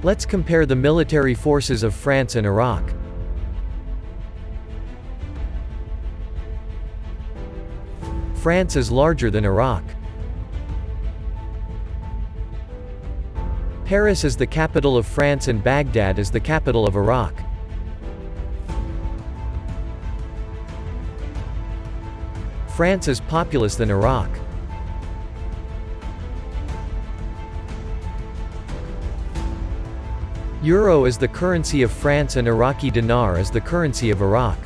Let's compare the military forces of France and Iraq. France is larger than Iraq. Paris is the capital of France and Baghdad is the capital of Iraq. France is populous than Iraq. Euro is the currency of France and Iraqi dinar is the currency of Iraq.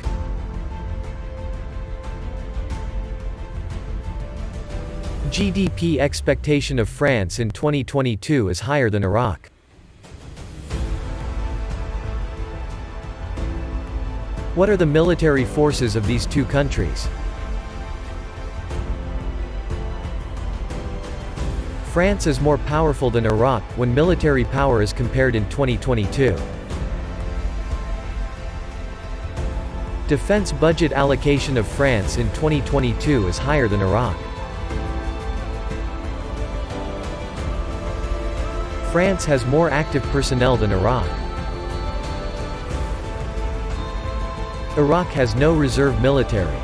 GDP expectation of France in 2022 is higher than Iraq. What are the military forces of these two countries? France is more powerful than Iraq when military power is compared in 2022. Defense budget allocation of France in 2022 is higher than Iraq. France has more active personnel than Iraq. Iraq has no reserve military.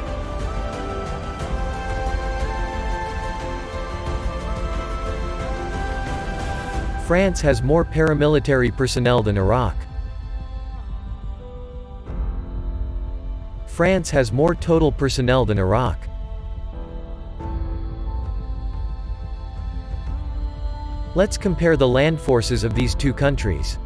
France has more paramilitary personnel than Iraq. France has more total personnel than Iraq. Let's compare the land forces of these two countries.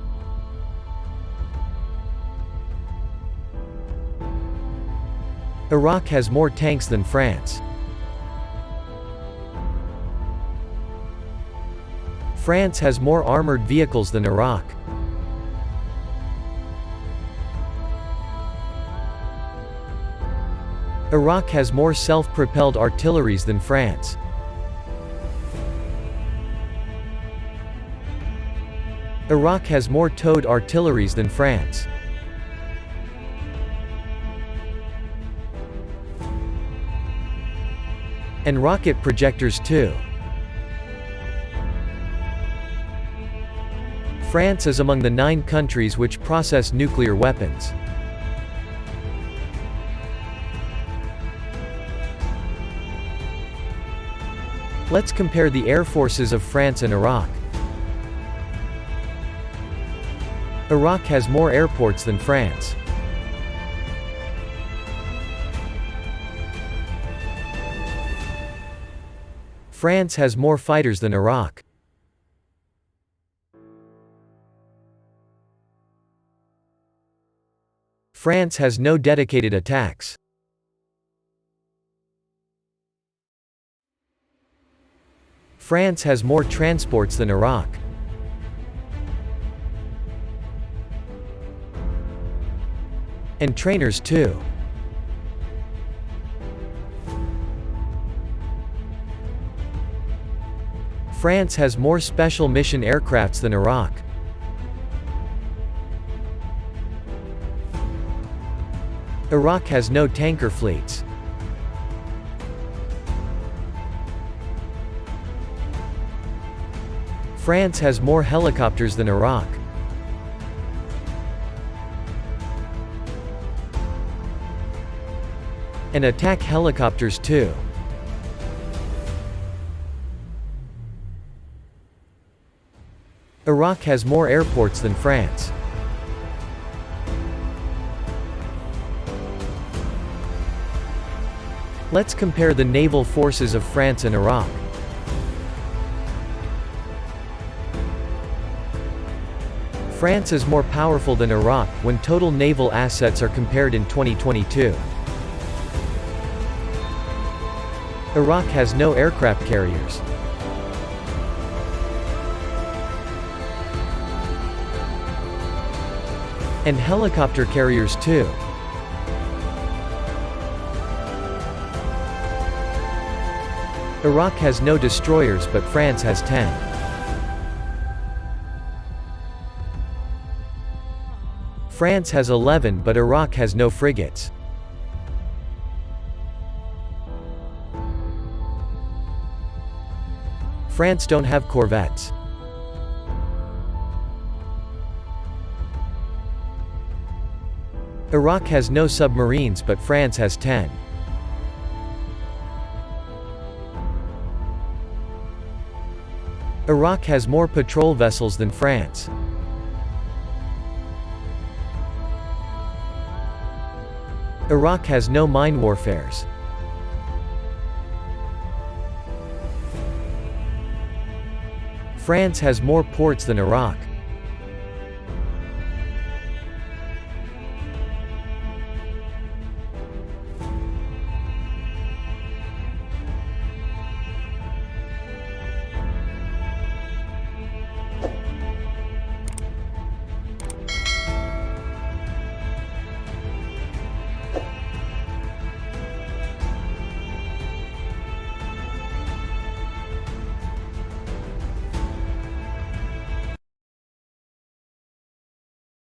Iraq has more tanks than France. France has more armored vehicles than Iraq. Iraq has more self-propelled artilleries than France. Iraq has more towed artilleries than France. And rocket projectors too. France is among the 9 countries which process nuclear weapons. Let's compare the air forces of France and Iraq. Iraq has more airports than France. France has more fighters than Iraq. France has no dedicated attacks. France has more transports than Iraq. And trainers too. France has more special mission aircrafts than Iraq. Iraq has no tanker fleets. France has more helicopters than Iraq. And attack helicopters too. Iraq has more airports than France. Let's compare the naval forces of France and Iraq. France is more powerful than Iraq when total naval assets are compared in 2022. Iraq has no aircraft carriers. And helicopter carriers too. Iraq has no destroyers but France has 10. France has 11 but Iraq has no frigates. France don't have corvettes. Iraq has no submarines but France has 10. Iraq has more patrol vessels than France. Iraq has no mine warfares. France has more ports than Iraq.